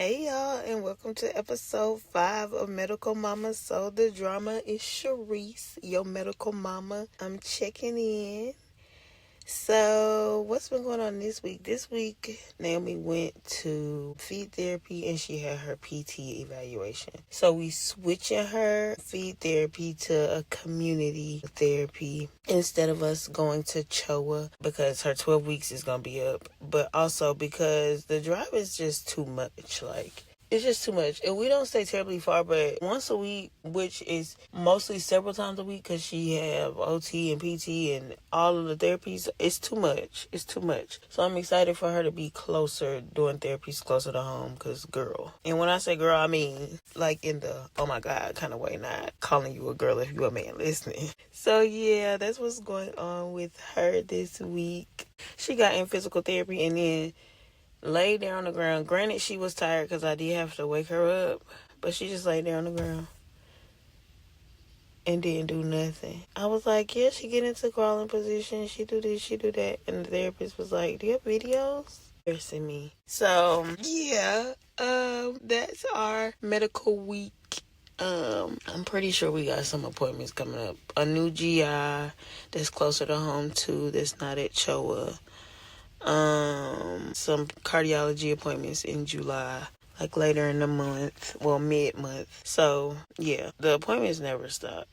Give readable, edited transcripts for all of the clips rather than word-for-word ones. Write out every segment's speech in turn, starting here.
Hey y'all, and welcome to episode 5 of Medical Mama. So the drama is Charisse, your medical mama. I'm checking in. So what's been going on this week? This week, Naomi went to feed therapy and she had her PT evaluation. So we switching her feed therapy to a community therapy instead of us going to CHOA because her 12 weeks is going to be up. But also because the drive is just too much. It's just too much. And we don't stay terribly far, but once a week, which is mostly several times a week because she have OT and PT and all of the therapies, it's too much. It's too much. So I'm excited for her to be closer, doing therapies closer to home because girl. And when I say girl, I mean like in the, oh my God kind of way, not calling you a girl if you're a man listening. So yeah, that's what's going on with her this week. She got in physical therapy and then laid there on the ground. Granted, she was tired because I did have to wake her up, but she just laid there on the ground and didn't do nothing. I was like, yeah, she get into crawling position. She do this, she do that. And the therapist was like, do you have videos? Embarrassing me. So, yeah, that's our medical week. I'm pretty sure we got some appointments coming up. A new GI that's closer to home too, that's not at CHOA. Some cardiology appointments in July, like later in the month, well, mid-month. So, yeah, the appointments never stop.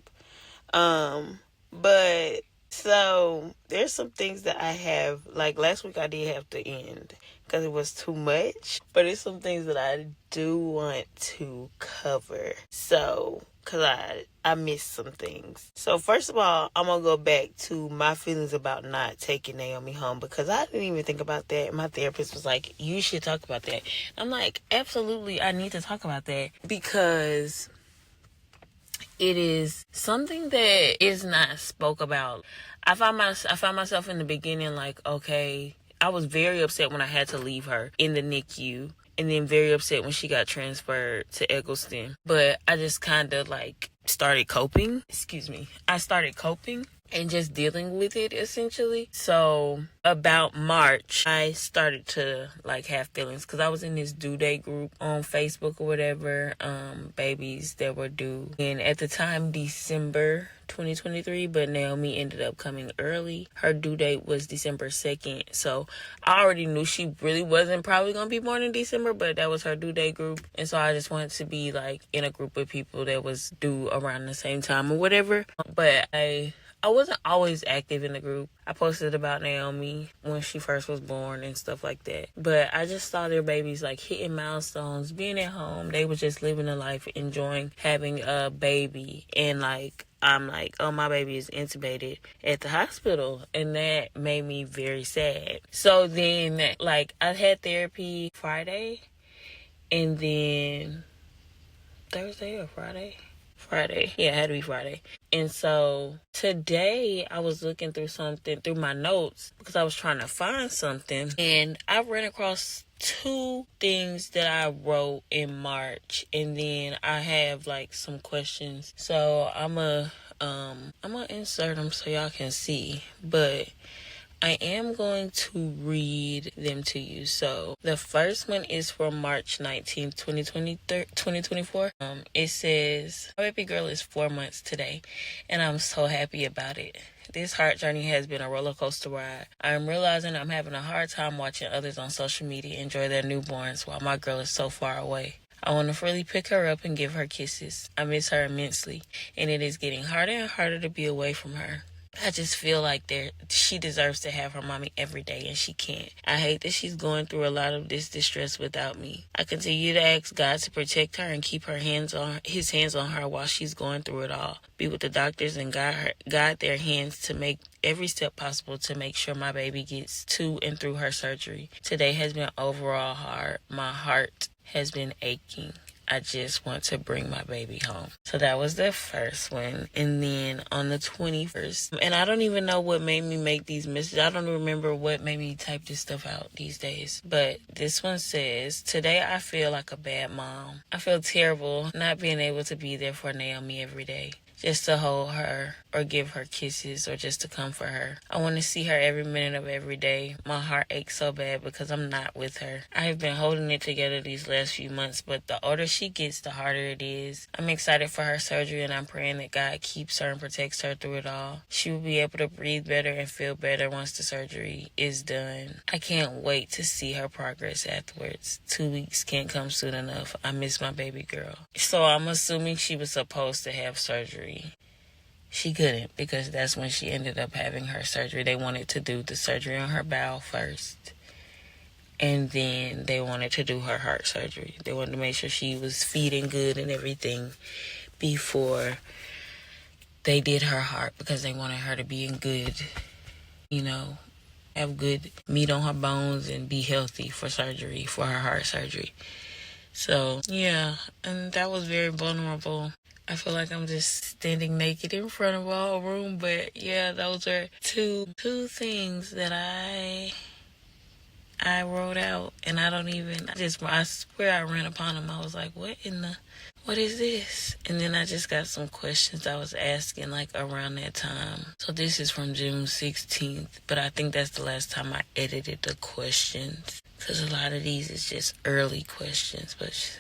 But, so, there's some things that I have, like last week I did have to end because it was too much, but it's some things that I do want to cover. So, because I missed some things. So first of all, I'm going to go back to my feelings about not taking Naomi home because I didn't even think about that. My therapist was like, you should talk about that. I'm like, absolutely, I need to talk about that because it is something that is not spoke about. I found myself in the beginning like, okay, I was very upset when I had to leave her in the NICU. And then very upset when she got transferred to Eggleston. But I just kind of started coping. I started coping and just dealing with it essentially. So about March, I started to have feelings because I was in this due date group on Facebook or whatever, babies that were due. And at the time, December 2023, but Naomi ended up coming early. Her due date was December 2nd. So I already knew she really wasn't probably going to be born in December, but that was her due date group. And so I just wanted to be in a group of people that was due around the same time or whatever. But I wasn't always active in the group. I posted about Naomi when she first was born and stuff like that. But I just saw their babies hitting milestones, being at home. They were just living a life, enjoying having a baby. And I'm oh, my baby is intubated at the hospital. And that made me very sad. So then, I had therapy Friday. And then Thursday or Friday? Friday. Yeah, it had to be Friday. And so today I was looking through my notes because I was trying to find something. And I ran across 2 things that I wrote in March. And then I have some questions. So I'm gonna insert them so y'all can see. But I am going to read them to you. So the first one is from March 19th, 2024. It says, my baby girl is 4 months today, and I'm so happy about it. This heart journey has been a roller coaster ride. I'm realizing I'm having a hard time watching others on social media enjoy their newborns while my girl is so far away. I want to freely pick her up and give her kisses. I miss her immensely, and it is getting harder and harder to be away from her. I just feel like she deserves to have her mommy every day, and she can't. I hate that she's going through a lot of this distress without me. I continue to ask God to protect her and keep his hands on her while she's going through it all. Be with the doctors and guide their hands to make every step possible to make sure my baby gets to and through her surgery. Today has been overall hard. My heart has been aching. I just want to bring my baby home. So that was the first one. And then on the 21st, and I don't even know what made me make these messages. I don't remember what made me type this stuff out these days. But this one says, today I feel like a bad mom. I feel terrible not being able to be there for Naomi every day. just to hold her or give her kisses or just to comfort her. I want to see her every minute of every day. My heart aches so bad because I'm not with her. I've been holding it together these last few months, but the older she gets, the harder it is. I'm excited for her surgery, and I'm praying that God keeps her and protects her through it all. She will be able to breathe better and feel better once the surgery is done. I can't wait to see her progress afterwards. 2 weeks can't come soon enough. I miss my baby girl. So I'm assuming she was supposed to have surgery. She couldn't, because that's when she ended up having her surgery. They wanted to do the surgery on her bowel first, and then they wanted to do her heart surgery. They wanted to make sure she was feeding good and everything before they did her heart, because they wanted her to be in good, have good meat on her bones and be healthy for surgery, for her heart surgery. So, yeah, and that was very vulnerable. I feel like I'm just standing naked in front of a whole room, but yeah, those are two things that I wrote out, and I swear I ran upon them. I was like, what is this? And then I just got some questions I was asking like around that time. So this is from June 16th, but I think that's the last time I edited the questions, because a lot of these is just early questions. But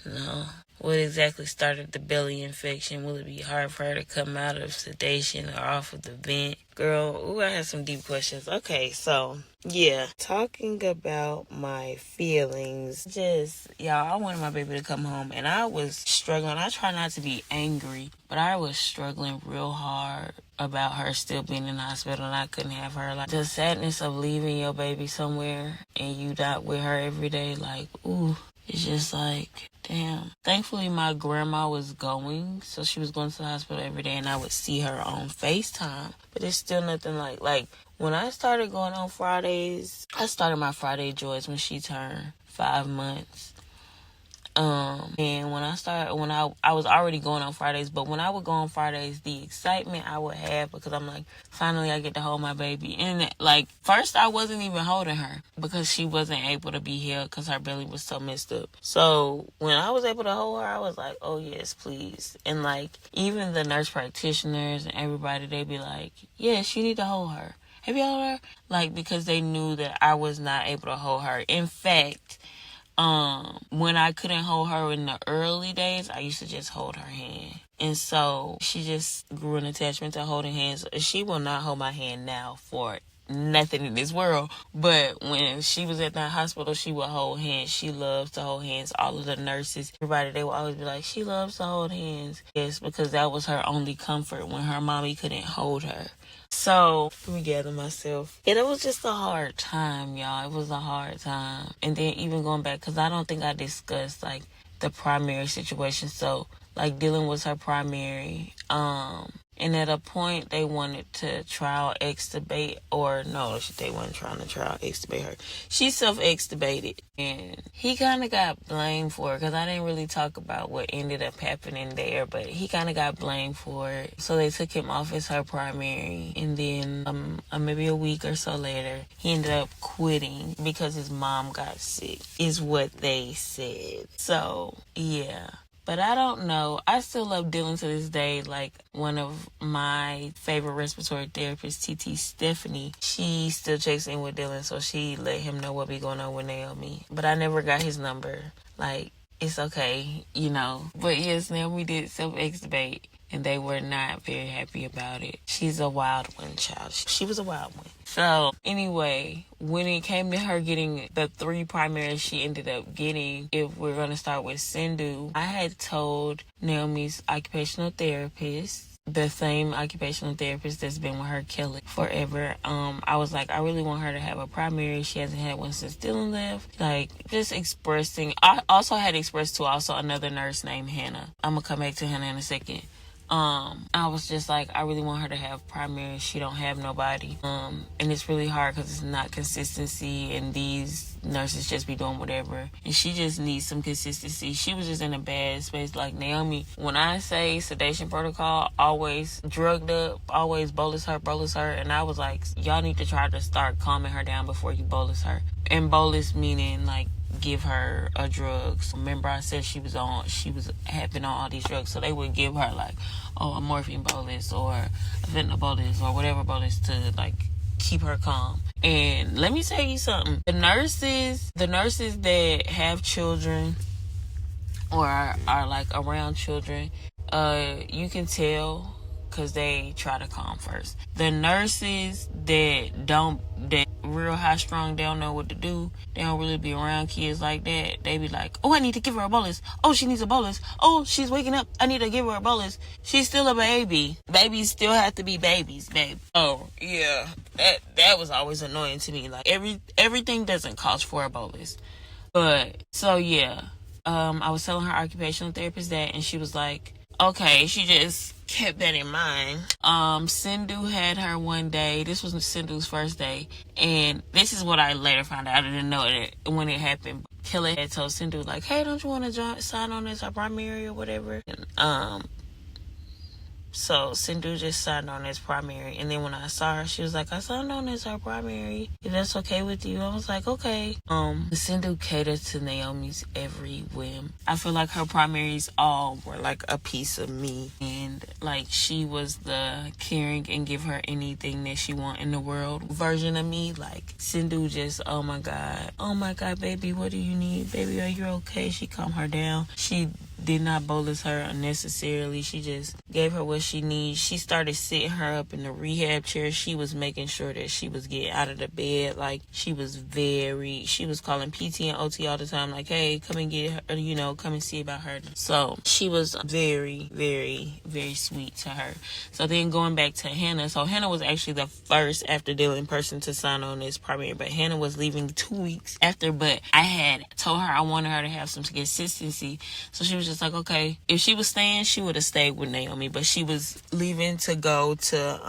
no. What exactly started the belly infection? Will it be hard for her to come out of sedation or off of the vent? Girl, I had some deep questions. Okay, so, yeah. Talking about my feelings. I wanted my baby to come home, and I was struggling. I try not to be angry, but I was struggling real hard about her still being in the hospital, and I couldn't have her. Like, the sadness of leaving your baby somewhere and you not with her every day, like, ooh. It's just like, damn. Thankfully, my grandma was going, so she was going to the hospital every day, and I would see her on FaceTime. But it's still nothing like when I started going on Fridays, I started my Friday joys when she turned 5 months. And when I was already going on Fridays, but when I would go on Fridays, the excitement I would have, because I'm like, finally I get to hold my baby. And like, first I wasn't even holding her because she wasn't able to be held because her belly was so messed up. So when I was able to hold her, I was like, oh yes, please. And like, even the nurse practitioners and everybody, they'd be like, yes, you need to hold her. Have you held her? Like, because they knew that I was not able to hold her. In fact, when I couldn't hold her in the early days, I used to just hold her hand. And so she just grew an attachment to holding hands. She will not hold my hand now for nothing in this world. But when she was at that hospital, she would hold hands. She loves to hold hands. All of the nurses, everybody, they would always be like, she loves to hold hands. Yes, because that was her only comfort when her mommy couldn't hold her. So, let me gather myself. And it was just a hard time, y'all. It was a hard time. And then even going back, because I don't think I discussed, like, the primary situation. So, like, dealing with her primary. And at a point, they wanted to trial extubate, or no, they weren't trying to trial extubate her. She self-extubated, and he kind of got blamed for it, because I didn't really talk about what ended up happening there, but he kind of got blamed for it. So they took him off as her primary, and then maybe a week or so later, he ended up quitting because his mom got sick, is what they said. So, yeah. But I don't know. I still love Dylan to this day. Like, one of my favorite respiratory therapists, TT Stephanie, she still checks in with Dylan, so she let him know what be going on with Naomi. But I never got his number. Like, it's okay, But yes, Naomi did self-extubate, and they were not very happy about it. She's a wild one, child. She was a wild one. So, anyway, when it came to her getting the 3 primaries she ended up getting, if we're going to start with Sindhu, I had told Naomi's occupational therapist, the same occupational therapist that's been with her, Kelly, forever. I was like, I really want her to have a primary. She hasn't had one since Dylan left. Like, just expressing. I also had expressed to another nurse named Hannah. I'm going to come back to Hannah in a second. I was just like, I really want her to have primary. She don't have nobody. And it's really hard because it's not consistency, and these nurses just be doing whatever. And she just needs some consistency. She was just in a bad space. Like, Naomi, when I say sedation protocol, always drugged up, always bolus her. And I was like, y'all need to try to start calming her down before you bolus her. And bolus meaning like give her a drug. So remember I said she was having on all these drugs, so they would give her like a morphine bolus or a fentanyl bolus or whatever bolus to like keep her calm. And let me tell you something, the nurses that have children or are like around children, you can tell because they try to calm first. The nurses that real high strung, they don't know what to do, they don't really be around kids like that, they be like, oh, I need to give her a bolus, oh, she needs a bolus, oh, she's waking up, I need to give her a bolus, she's still a baby. Babies still have to be babies, babe. Oh yeah, that was always annoying to me. Like everything doesn't cost for a bolus. But so yeah, I was telling her occupational therapist that, and she was like, okay, she just kept that in mind. Sindhu had her one day. This was Sindhu's first day, and this is what I later found out. I didn't know it when it happened. Killer had told Sindhu like, hey, don't you want to sign on as our primary or whatever? And, so Sindhu just signed on as primary, and then when I saw her, she was like, I signed on as her primary, if that's okay with you. I was like, okay. Sindhu catered to Naomi's every whim. I feel like her primaries all were like a piece of me, and like she was the caring and give her anything that she want in the world version of me. Like Sindhu just, oh my god, baby, what do you need? Baby, are you okay? She calmed her down. She did not bolus her unnecessarily. She just gave her what she needs. She started sitting her up in the rehab chair. She was making sure that she was getting out of the bed. Like she was calling PT and OT all the time. Like, hey, come and get her, come and see about her. So she was very, very, very sweet to her. So then going back to Hannah. So Hannah was actually the first after Dylan person to sign on as primary, but Hannah was leaving 2 weeks after. But I had told her I wanted her to have some consistency. So she was just like, okay, if she was staying, she would have stayed with Naomi, but she was leaving to go to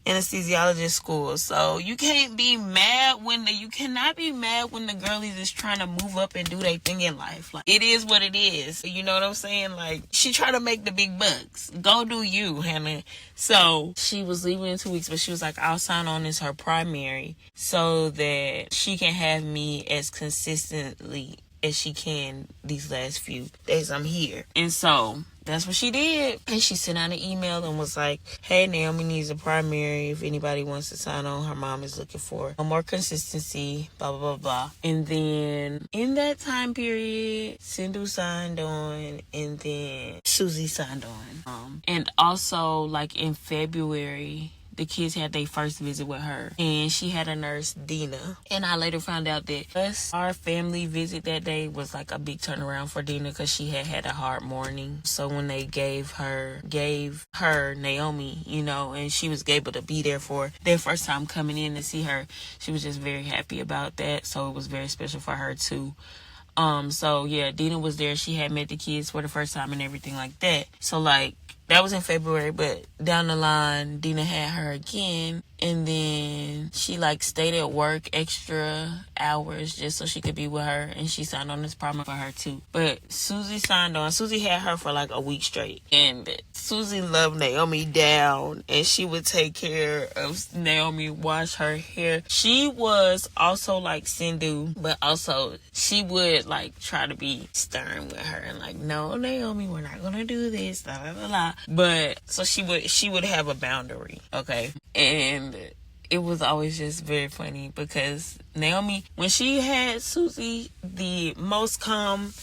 anesthesiologist school. So you cannot be mad when the girlies is trying to move up and do their thing in life. Like, it is what it is. You know what I'm saying? Like, she trying to make the big bucks. Go do you, Hannah. So she was leaving in 2 weeks, but she was like, I'll sign on as her primary so that she can have me as consistently as she can these last few days I'm here. And so that's what she did. And she sent out an email and was like, hey, Naomi needs a primary. If anybody wants to sign on, her mom is looking for more consistency, blah, blah, blah, blah. And then in that time period, Sindhu signed on, and then Susie signed on. And also, like in February, the kids had their first visit with her, and she had a nurse, Dina. And I later found out that our family visit that day was like a big turnaround for Dina because she had a hard morning. So when they gave her Naomi, and she was able to be there for their first time coming in to see her, she was just very happy about that. So it was very special for her too. So yeah, Dina was there. She had met the kids for the first time and everything like that. So like, that was in February, but down the line, Dina had her again, and then she like stayed at work extra hours just so she could be with her, and she signed on this primary for her too. But Susie signed on. Susie had her for like a week straight, and Susie loved Naomi down, and she would take care of Naomi, wash her hair. She was also like Sindhu, but also she would like try to be stern with her and like, no, Naomi, we're not gonna do this, blah, blah, blah, blah. But so she would have a boundary, okay? And it was always just very funny because Naomi, when she had Susie, the most calm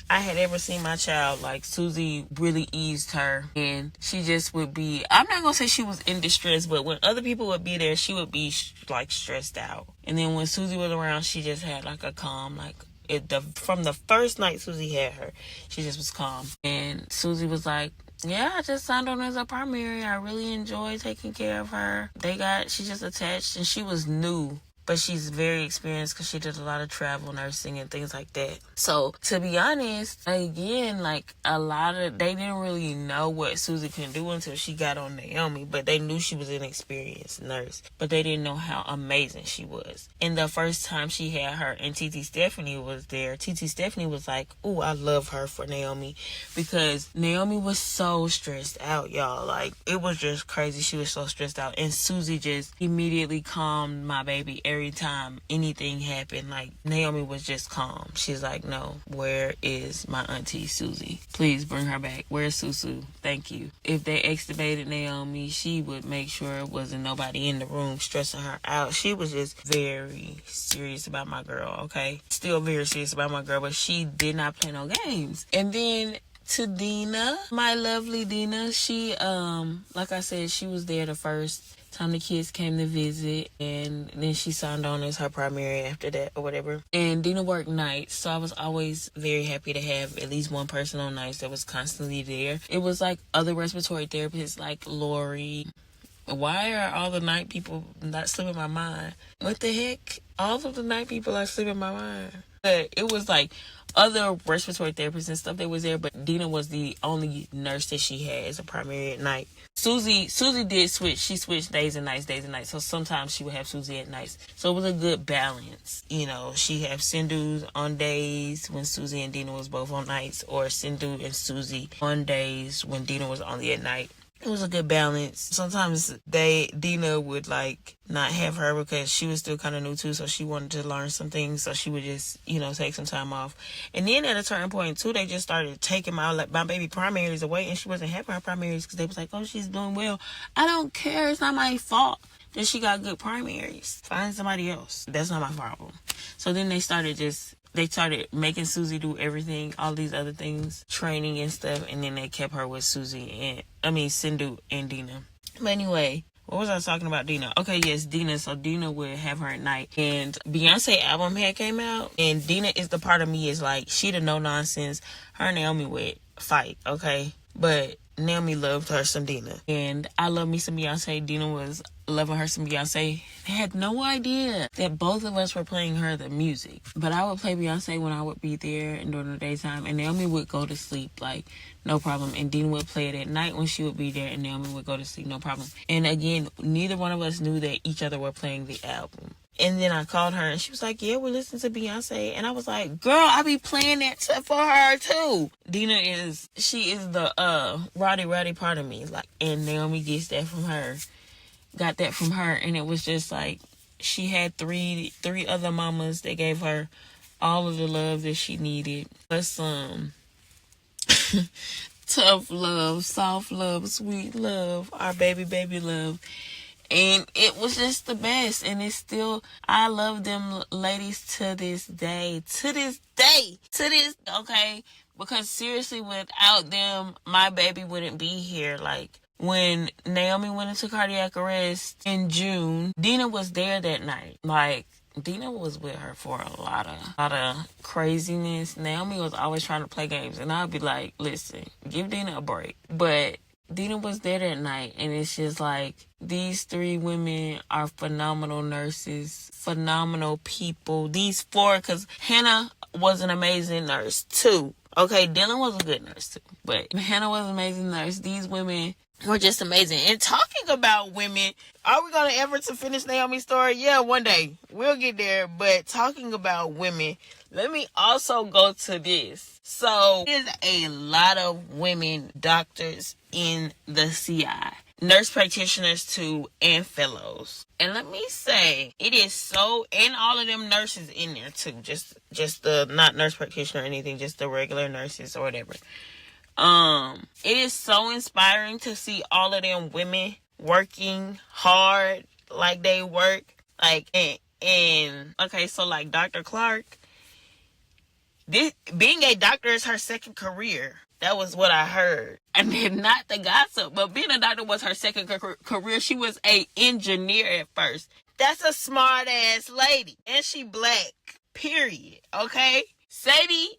I had ever seen my child, like Susie really eased her, and she just would be, I'm not gonna say she was in distress, but when other people would be there, she would be like stressed out. And then when Susie was around, she just had like a calm, like from the first night Susie had her, she just was calm. And Susie was like, yeah, I just signed on as a primary. I really enjoy taking care of her. She just attached, and she was new, but she's very experienced because she did a lot of travel nursing and things like that. So, to be honest, again, like they didn't really know what Susie can do until she got on Naomi, but they knew she was an experienced nurse, but they didn't know how amazing she was. And the first time she had her and TT Stephanie was there, TT Stephanie was like, ooh, I love her for Naomi, because Naomi was so stressed out, y'all. Like, it was just crazy. She was so stressed out, and Susie just immediately calmed my baby every time anything happened, like, Naomi was just calm. She's like, no, where is my auntie Susie? Please bring her back. Where's Susu? Thank you. If they extubated Naomi, she would make sure it wasn't nobody in the room stressing her out. She was just very serious about my girl, okay? Still very serious about my girl, but she did not play no games. And then to Dina, my lovely Dina, she, like I said, she was there the first time the kids came to visit, and then she signed on as her primary after that or whatever. And Dina worked nights, so I was always very happy to have at least one person on nights that was constantly there. It was like other respiratory therapists like Lori. Why are all the night people not slipping my mind? What the heck? All of the night people are slipping my mind. But it was like other respiratory therapists and stuff that was there, but Dina was the only nurse that she had as a primary at night. Susie did switch. She switched days and nights. So sometimes she would have Susie at nights. So it was a good balance. You know, she had Sindhu on days when Susie and Dina was both on nights, or Sindhu and Susie on days when Dina was only at night. It was a good balance. Sometimes Dina would like not have her because she was still kind of new too, so she wanted to learn some things, so she would just, take some time off. And then at a certain point too, they just started taking my baby primaries away, and she wasn't having her primaries because they was like, oh, she's doing well. I don't care. It's not my fault that she got good primaries. Find somebody else. That's not my problem. So then they started making Susie do everything, all these other things, training and stuff, and then they kept her with Sindhu and Dina. But anyway, what was I talking about, Dina? Okay, yes, Dina. So Dina would have her at night, and Beyonce album had came out, and Dina is the part of me is like, she the no nonsense. Her and Naomi would fight, okay? But Naomi loved her some Dina. And I love me some Beyonce. Dina was loving her some Beyonce. They had no idea that both of us were playing her the music. But I would play Beyonce when I would be there and during the daytime. And Naomi would go to sleep, like, no problem. And Dina would play it at night when she would be there. And Naomi would go to sleep, no problem. And again, neither one of us knew that each other were playing the album. And then I called her and she was like, yeah, we're listening to Beyonce. And I was like, girl, I be playing that for her too. Dina is the Roddy part of me. Like, and Naomi gets that from her. Got that from her. And it was just like, she had three other mamas that gave her all of the love that she needed. Plus tough love, soft love, sweet love, our baby love. And it was just the best. And it's still, I love them ladies to this day. Okay? Because seriously, without them, my baby wouldn't be here. Like, when Naomi went into cardiac arrest in June, Dina was there that night. Like, Dina was with her for a lot of craziness. Naomi was always trying to play games. And I'd be like, listen, give Dina a break. But Dina was there that night, and it's just like, these three women are phenomenal nurses, phenomenal people. These four, because Hannah was an amazing nurse too. Okay, Dylan was a good nurse too, but Hannah was an amazing nurse. These women were just amazing. And talking about women, are we going to ever to finish Naomi's story? Yeah, one day. We'll get there. But talking about women, let me also go to this. So, there's a lot of women doctors in the CI. Nurse practitioners too, and fellows. And let me say, it is so, and all of them nurses in there too. Just the, not nurse practitioner or anything, just the regular nurses or whatever. It is so inspiring to see all of them women working hard like they work. Like, and okay, so like Dr. Clark, being a doctor is her second career. That was what I heard. And then not the gossip, but being a doctor was her second career. She was a engineer at first. That's a smart ass lady. And she black. Period. Okay? Sadie,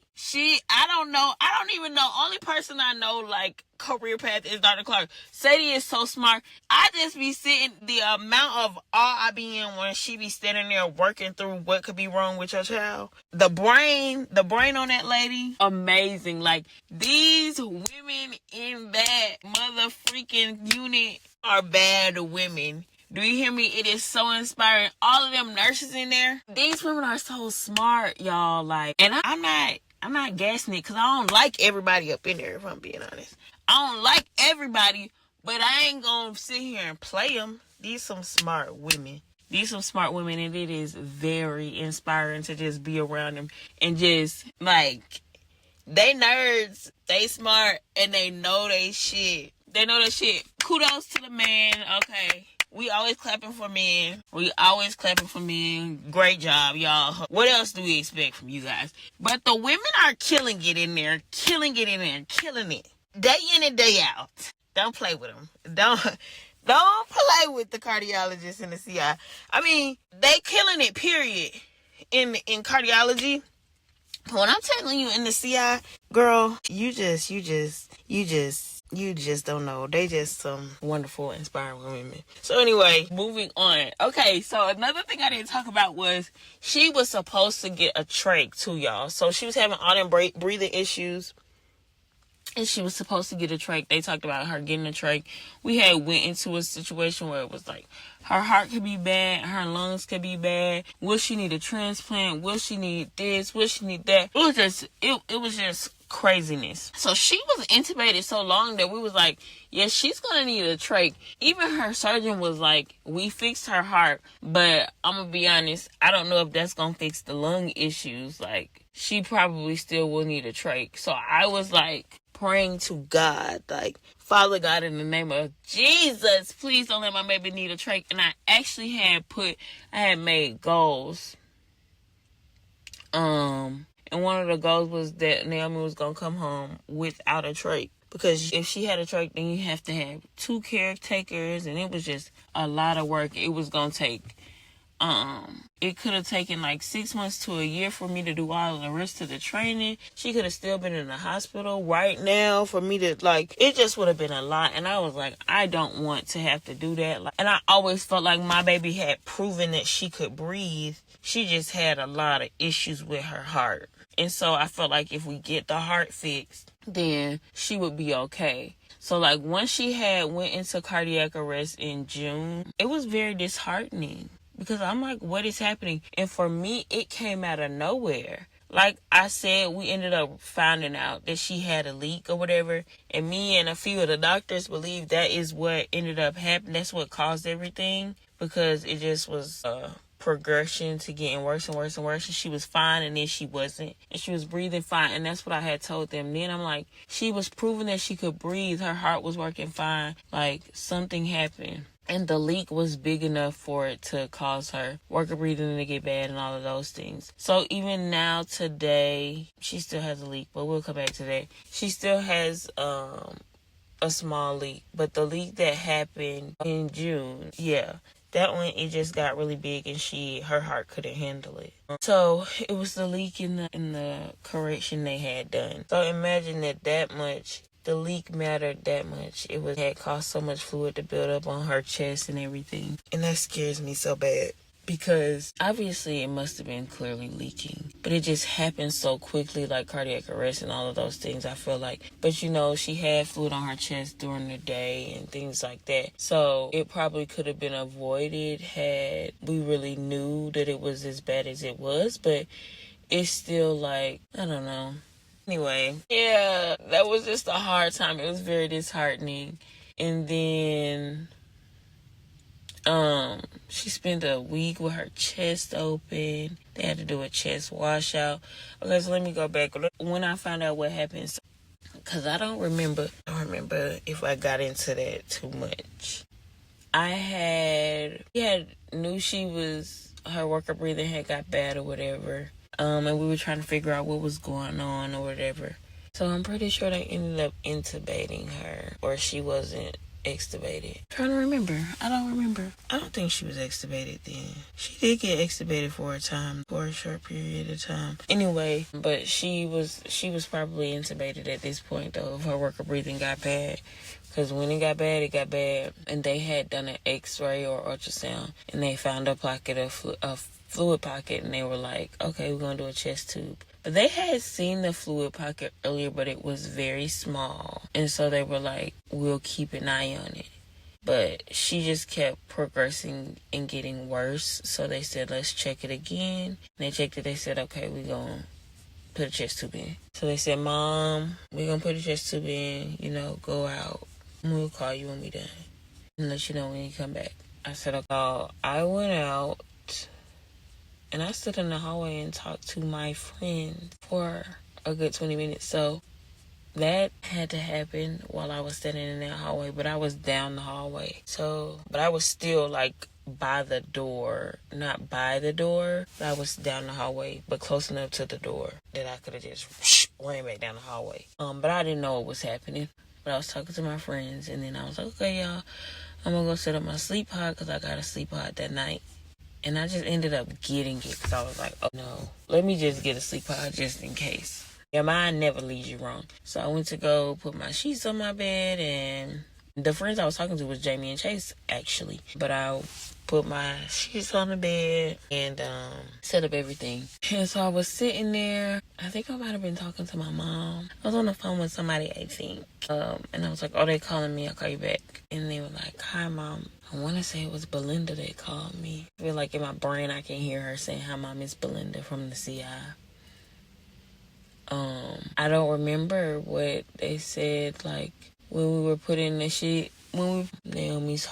I don't even know. Only person I know, like, career path is Dr. Clark. Sadie is so smart. I just be sitting, the amount of awe I be in when she be standing there working through what could be wrong with your child. The brain on that lady, amazing. Like, these women in that mother freaking unit are bad women. Do you hear me? It is so inspiring. All of them nurses in there, these women are so smart, y'all. Like, and I'm not gassing it because I don't like everybody up in there, if I'm being honest. I don't like everybody, but I ain't gonna sit here and play them. These some smart women. These some smart women, and it is very inspiring to just be around them and just, like, they nerds, they smart, and they know they shit. They know that shit. Kudos to the man, okay? We always clapping for men. Great job, y'all. What else do we expect from you guys? But the women are killing it in there. Killing it. Day in and day out. Don't play with them. Don't play with the cardiologists and the CI. I mean, they killing it, period. In cardiology. When I'm telling you in the CI, girl, you just don't know. They just some wonderful, inspiring women. So anyway, moving on. Okay, so another thing I didn't talk about was she was supposed to get a trach too, y'all. So she was having all them breathing issues. And she was supposed to get a trach. They talked about her getting a trach. We had went into a situation where it was like her heart could be bad, her lungs could be bad. Will she need a transplant? Will she need this? Will she need that? It was just craziness. So she was intubated so long that we was like, yeah, she's gonna need a trach. Even her surgeon was like, we fixed her heart, but I'm gonna be honest, I don't know if that's gonna fix the lung issues. Like, she probably still will need a trach. So I was like praying to God, like, Father God, in the name of Jesus, please don't let my baby need a trach. And I actually had made goals. And one of the goals was that Naomi was gonna come home without a trach. Because if she had a trach, then you have to have 2 caretakers, and it was just a lot of work. It was gonna take, it could have taken like 6 months to a year for me to do all of the rest of the training. She could have still been in the hospital right now for me to, like, it just would have been a lot. And I was like, I don't want to have to do that. And I always felt like my baby had proven that she could breathe. She just had a lot of issues with her heart. And so I felt like if we get the heart fixed, then she would be okay. So, like, once she went into cardiac arrest in June, it was very disheartening. Because I'm like, what is happening? And for me, it came out of nowhere. Like I said, we ended up finding out that she had a leak or whatever. And me and a few of the doctors believe that is what ended up happening. That's what caused everything. Because it just was progression to getting worse and worse and worse. And she was fine, and then she wasn't. And she was breathing fine. And that's what I had told them. Then I'm like, she was proving that she could breathe. Her heart was working fine. Like, something happened. And the leak was big enough for it to cause her worker breathing to get bad and all of those things. So even now, today, she still has a leak, but we'll come back to that. She still has a small leak, but the leak that happened in June, yeah, that one, it just got really big, and her heart couldn't handle it. So it was the leak in the correction they had done. So imagine that much. The leak mattered that much. It had caused so much fluid to build up on her chest and everything. And that scares me so bad. Because obviously it must have been clearly leaking. But it just happened so quickly, like cardiac arrest and all of those things, I feel like. But you know, she had fluid on her chest during the day and things like that. So it probably could have been avoided had we really knew that it was as bad as it was. But it's still like, I don't know. Anyway, yeah, that was just a hard time. It was very disheartening. And then she spent a week with her chest open. They had to do a chest washout. Okay, so let me go back. When I found out what happened, because I don't remember if I got into that too much. Knew her worker breathing had got bad or whatever. And we were trying to figure out what was going on or whatever. So I'm pretty sure they ended up intubating her, or she wasn't extubated. I'm trying to remember. I don't remember. I don't think she was extubated then. She did get extubated for a short period of time. Anyway, but she was probably intubated at this point though, if her worker breathing got bad. Because when it got bad, it got bad. And they had done an x-ray or ultrasound, and they found a pocket of fluid pocket, and they were like, okay, we're going to do a chest tube. But they had seen the fluid pocket earlier, but it was very small. And so they were like, we'll keep an eye on it. But she just kept progressing and getting worse. So they said, let's check it again. And they checked it. They said, okay, we're going to put a chest tube in. So they said, Mom, we're going to put a chest tube in, go out. And we'll call you when we're done and let you know when you come back. I said, okay, I went out and I stood in the hallway and talked to my friend for a good 20 minutes. So that had to happen while I was standing in that hallway, but I was down the hallway. So, but I was still like by the door, not by the door, but I was down the hallway, but close enough to the door that I could have just ran back down the hallway. But I didn't know what was happening. But I was talking to my friends, and then I was like, okay, y'all, I'm gonna go set up my sleep pod because I got a sleep pod that night. And I just ended up getting it because I was like, oh no, let me just get a sleep pod just in case. Your mind never leads you wrong. So I went to go put my sheets on my bed, and the friends I was talking to was Jamie and Chase, actually. But I put my sheets on the bed and set up everything. And so I was sitting there. I think I might have been talking to my mom. I was on the phone with somebody, I think. And I was like, oh, they calling me. I'll call you back. And they were like, hi, Mom. I want to say it was Belinda that called me. I feel like in my brain I can hear her saying, hi, Mom, it's Belinda from the CI. I don't remember what they said, like, when we were putting the sheet, Naomi's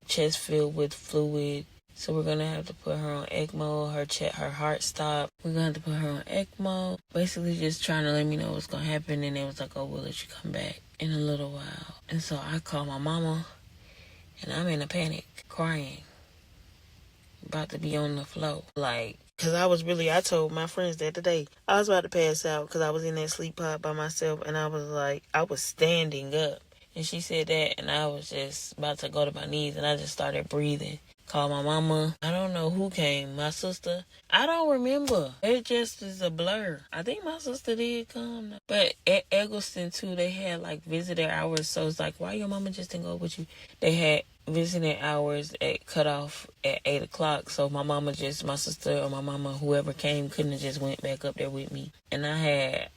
chest filled with fluid, so we're gonna have to put her on ECMO, her heart stopped, we're gonna have to put her on ECMO, basically just trying to let me know what's gonna happen, and they was like, oh, we'll let you come back in a little while. And so I called my mama, and I'm in a panic, crying, about to be on the floor, like, because I told my friends that today, I was about to pass out because I was in that sleep pod by myself, and I was standing up. And she said that, and I was just about to go to my knees, and I just started breathing. Called my mama. I don't know who came. My sister. I don't remember. It just is a blur. I think my sister did come. But at Eggleston, too, they had, like, visitor hours. So it's like, why your mama just didn't go with you? They had visiting hours at cutoff at 8 o'clock. So my sister or my mama, whoever came, couldn't have just went back up there with me. And I had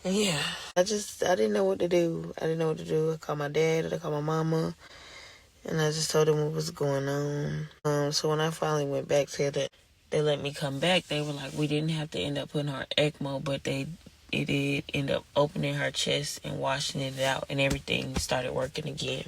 yeah. I didn't know what to do. I called my dad, I called my mama, and I just told them what was going on. So when I finally went back to they let me come back. They were like, we didn't have to end up putting her ECMO, but it did end up opening her chest and washing it out, and everything started working again.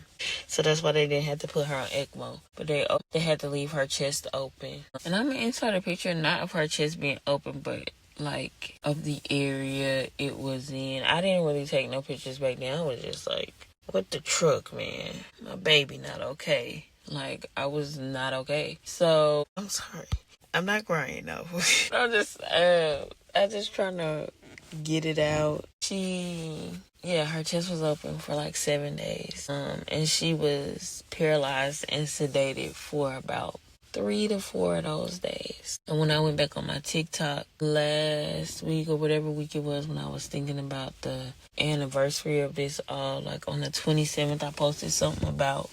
So that's why they didn't have to put her on ECMO, but they had to leave her chest open. And I'm inside a picture, not of her chest being open, but like of the area it was in. I didn't really take no pictures back then. I was just like, what the truck, man? My baby not okay. Like, I was not okay. So I'm sorry. I'm not crying though. I'm just trying to get it out. Her chest was open for like 7 days. And she was paralyzed and sedated for about 3 to 4 of those days. And when I went back on my TikTok last week or whatever week it was, when I was thinking about the anniversary of this all, like on the 27th, I posted something about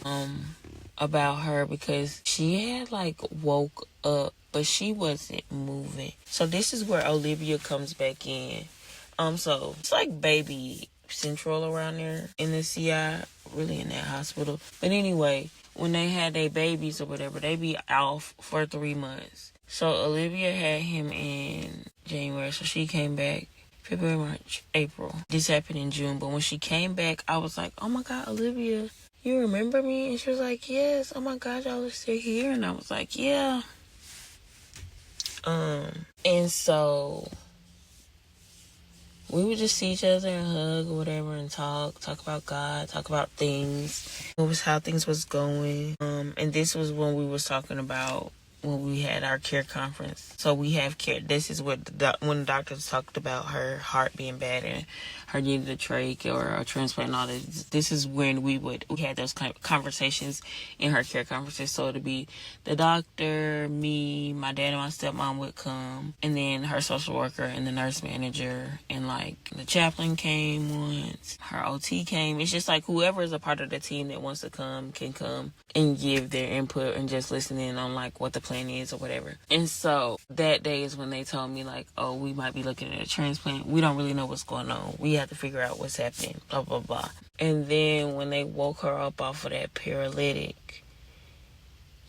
her because she had like woke up, but she wasn't moving. So this is where Olivia comes back in. So it's like baby central around there in the CI, really in that hospital. But anyway, when they had their babies or whatever, they be off for 3 months. So Olivia had him in January, so she came back February, March, April. This happened in June, but when she came back, I was like, oh my God, Olivia, you remember me? And she was like, yes. Oh my God, y'all are still here? And I was like, yeah. And so we would just see each other and hug or whatever and talk about God, talk about things. It was how things was going. And this was when we was talking about when we had our care conference. So we have care. This is what when the doctors talked about her heart being bad and her needing a trach or a transplant and all that. This is when we had those kind of conversations in her care conferences. So it'd be the doctor, me, my dad and my stepmom would come, and then her social worker and the nurse manager, and like the chaplain came once, her OT came. It's just like whoever is a part of the team that wants to come can come and give their input and just listen in on like what the plan is or whatever. And so that day is when they told me like, oh, we might be looking at a transplant. We don't really know what's going on. We have to figure out what's happening, blah, blah, blah. And then when they woke her up off of that paralytic,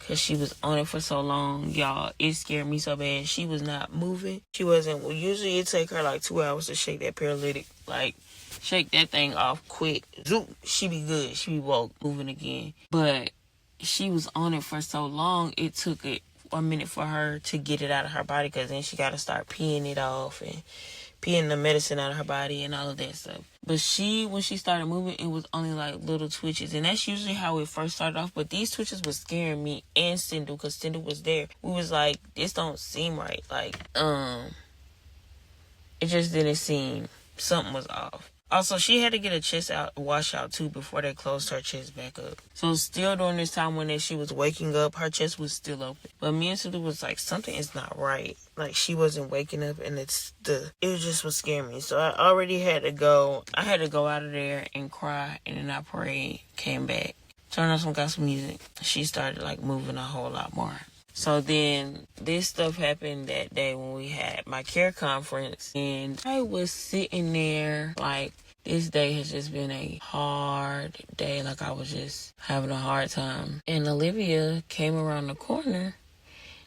because she was on it for so long, y'all. It scared me so bad. She was not moving. She wasn't. Well, usually it take her like 2 hours to shake that paralytic. Like, shake that thing off quick. Zoop. She be good. She be woke, moving again. But she was on it for so long, it took it a minute for her to get it out of her body, because then she got to start peeing it off and peeing the medicine out of her body and all of that stuff. But when she started moving, it was only like little twitches. And that's usually how it first started off. But these twitches was scaring me and Cindy, because Cindy was there. We was like, this don't seem right. Like, it just didn't seem, something was off. Also, she had to get a chest washout too before they closed her chest back up. So still during this time when she was waking up, her chest was still open. But me and Cindy was like, something is not right. Like, she wasn't waking up, and it just was scaring me. So I already had to go. I had to go out of there and cry, and then I prayed, came back, turned on some gospel music. She started like moving a whole lot more. So then this stuff happened that day when we had my care conference, and I was sitting there like, this day has just been a hard day. Like, I was just having a hard time. And Olivia came around the corner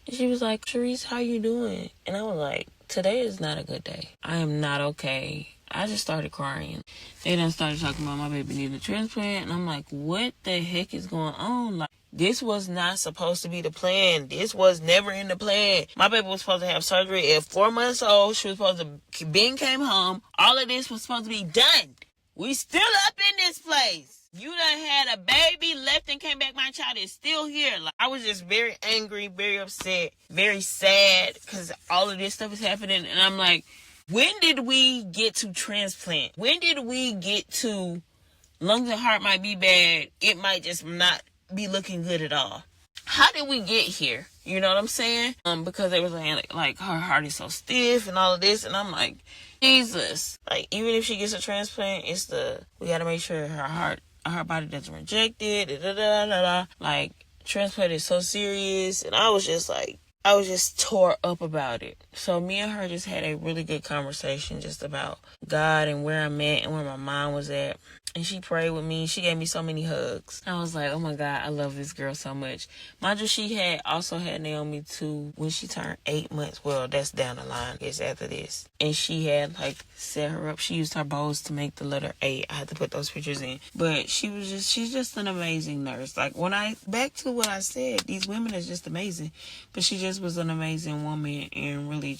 and she was like, Charisse, how you doing? And I was like, today is not a good day. I am not okay. I just started crying. They done started talking about my baby needing a transplant, and I'm like, what the heck is going on? Like, this was not supposed to be the plan. This was never in the plan. My baby was supposed to have surgery at 4 months old. She was supposed to, Ben came home. All of this was supposed to be done. We still up in this place. You done had a baby, left and came back. My child is still here. Like, I was just very angry, very upset, very sad, because all of this stuff is happening. And I'm like, when did we get to transplant? When did we get to lungs and heart might be bad? It might just not be looking good at all. How did we get here? You know what I'm saying? Because they were saying like her heart is so stiff and all of this, and I'm like, Jesus. Like, even if she gets a transplant, we gotta make sure her body doesn't reject it. Like, transplant is so serious, and I was just tore up about it. So me and her just had a really good conversation just about God and where I'm at and where my mind was at. And she prayed with me. She gave me so many hugs. I was like, oh my God, I love this girl so much. Mind you, she also had Naomi too when she turned 8 months. Well, that's down the line. It's after this. And she had set her up. She used her bows to make the letter 8. I had to put those pictures in. But she's just an amazing nurse. Like, back to what I said, these women are just amazing. But she just was an amazing woman, and really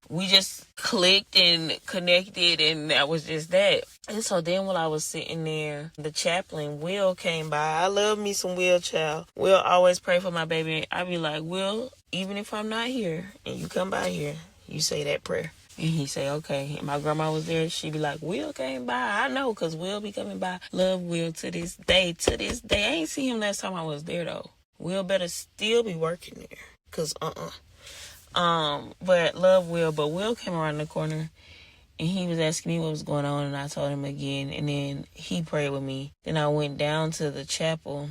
we just clicked and connected, and that was just that. And so then while I was sitting there, the chaplain, Will, came by. I love me some Will, child. Will always pray for my baby. I be like, Will, even if I'm not here and you come by here, you say that prayer. And he say, okay. And my grandma was there. She be like, Will came by. I know, because Will be coming by. Love Will to this day. To this day. I ain't seen him last time I was there, though. Will better still be working there. Because, but love Will. But Will came around the corner, and he was asking me what was going on, and I told him again. And then he prayed with me. Then I went down to the chapel,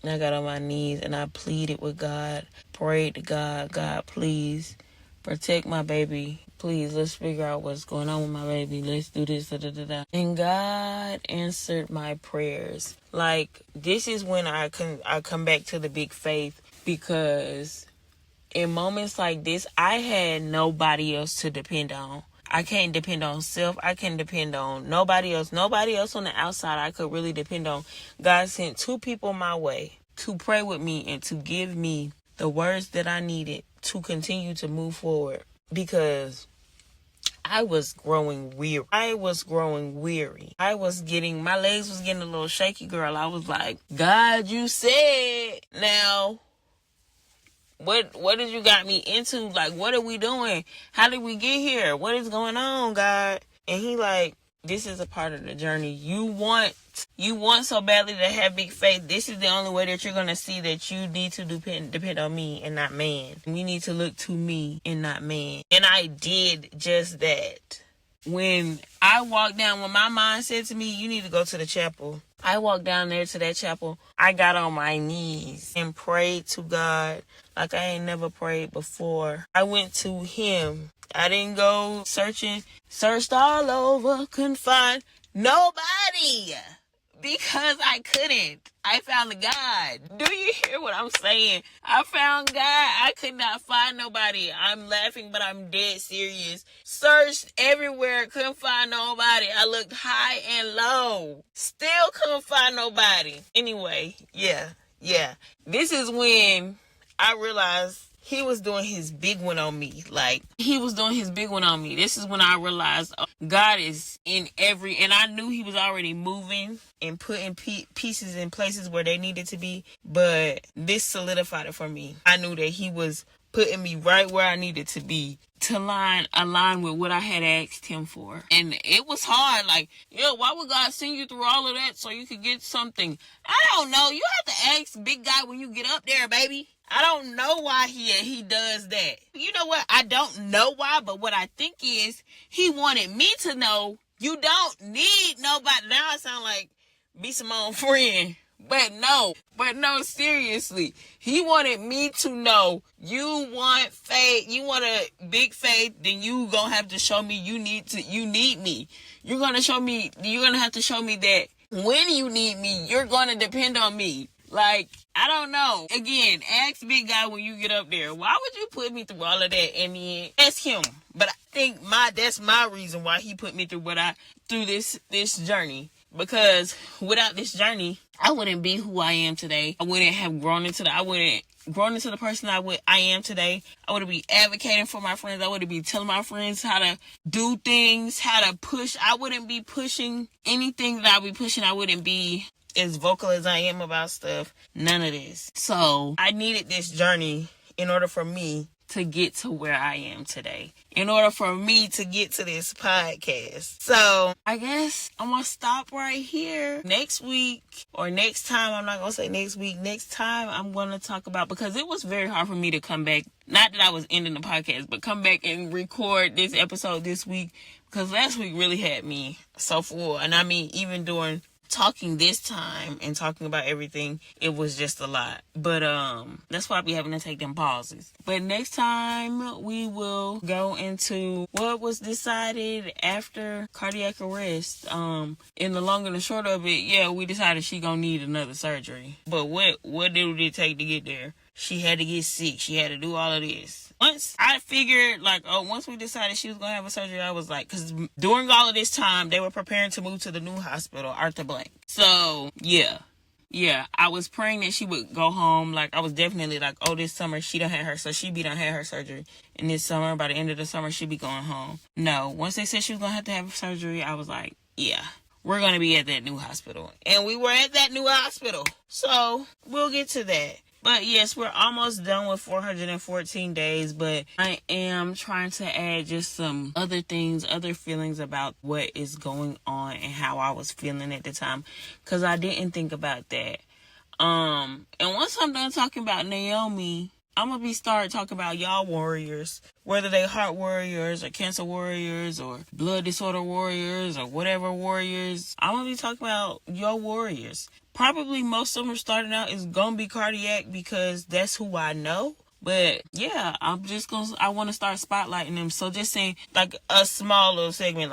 and I got on my knees, and I pleaded with God, prayed to God, God, please protect my baby. Please, let's figure out what's going on with my baby. Let's do this, And God answered my prayers. Like, this is when I come back to the big faith, because in moments like this, I had nobody else to depend on. I can't depend on self. I can't depend on nobody else. Nobody else on the outside I could really depend on. God sent 2 people my way to pray with me and to give me the words that I needed to continue to move forward, because I was growing weary. My legs was getting a little shaky, girl. I was like, God, you said. Now, what did you got me into? Like, what are we doing? How did we get here? What is going on, God? And he like, this is a part of the journey. You want so badly to have big faith. This is the only way that you're going to see that you need to depend on me and not man. We need to look to me and not man. And I did just that. When my mind said to me, you need to go to the chapel, I walked down there to that chapel. I got on my knees and prayed to God like I ain't never prayed before. I went to him. I didn't go searched all over, couldn't find nobody Because I couldn't. I found God. Do you hear what I'm saying? I found God. I could not find nobody. I'm laughing, but I'm dead serious. Searched everywhere. Couldn't find nobody. I looked high and low. Still couldn't find nobody. Anyway, yeah. This is when I realized he was doing his big one on me. This is when I realized God is in and I knew he was already moving and putting pieces in places where they needed to be. But this solidified it for me. I knew that he was putting me right where I needed to be to align with what I had asked him for. And it was hard. Like, why would God send you through all of that so you could get something? I don't know. You have to ask big guy when you get up there, baby. I don't know why he does that. You know what? I don't know why, but what I think is he wanted me to know you don't need nobody. Now I sound like be some own friend. But no, seriously. He wanted me to know you want faith, you want a big faith, then you gonna have to show me you need me. You're gonna have to show me that when you need me, you're gonna depend on me. Like, I don't know. Again, ask big guy when you get up there. Why would you put me through all of that? And then ask him. But I think that's my reason why he put me through this journey. Because without this journey, I wouldn't be who I am today. I wouldn't have grown into the person I am today. I wouldn't be advocating for my friends. I wouldn't be telling my friends how to do things, how to push. I wouldn't be pushing anything that I'll be pushing. I wouldn't be as vocal as I am about stuff. None of this. So I needed this journey in order for me to get to where I am today. In order for me to get to this podcast. So I guess I'm going to stop right here. Next week or next time, I'm not going to say next week. Next time I'm going to talk about, because it was very hard for me to come back. Not that I was ending the podcast, but come back and record this episode this week. Because last week really had me so full. And I mean, even during talking this time and talking about everything, it was just a lot. But that's why I be having to take them pauses. But next time we will go into what was decided after cardiac arrest. In the long and the short of it, we decided she gonna need another surgery. But what did it take to get there? She had to get sick. She had to do all of this. Once I figured, once we decided she was going to have a surgery, I was like, because during all of this time, they were preparing to move to the new hospital, Arthur Blank. So, I was praying that she would go home. I was definitely this summer, she done had her surgery. And this summer, by the end of the summer, she'd be going home. No, once they said she was going to have surgery, I was like, we're going to be at that new hospital. And we were at that new hospital. So, we'll get to that. But yes, we're almost done with 414 days, but I am trying to add just some other things, other feelings about what is going on and how I was feeling at the time, because I didn't think about that. And once I'm done talking about Naomi, I'm going to start talking about y'all warriors, whether they heart warriors or cancer warriors or blood disorder warriors or whatever warriors. I'm going to be talking about your warriors. Probably most of them starting out is going to be cardiac because that's who I know. But yeah, I want to start spotlighting them. So just saying a small little segment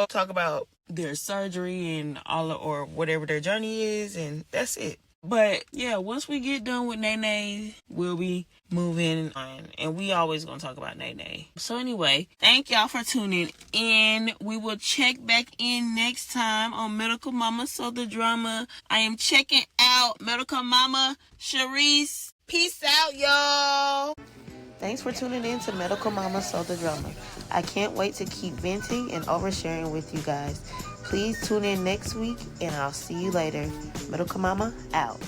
talk about their surgery and or whatever their journey is. And that's it. But yeah, once we get done with Nene, we'll be moving on. And we always going to talk about Nene. So anyway, thank y'all for tuning in. We will check back in next time on Medical Mama So the Drama. I am checking out Medical Mama Charisse. Peace out, y'all. Thanks for tuning in to Medical Mama So the Drama. I can't wait to keep venting and oversharing with you guys. Please tune in next week, and I'll see you later. Medical Mama out.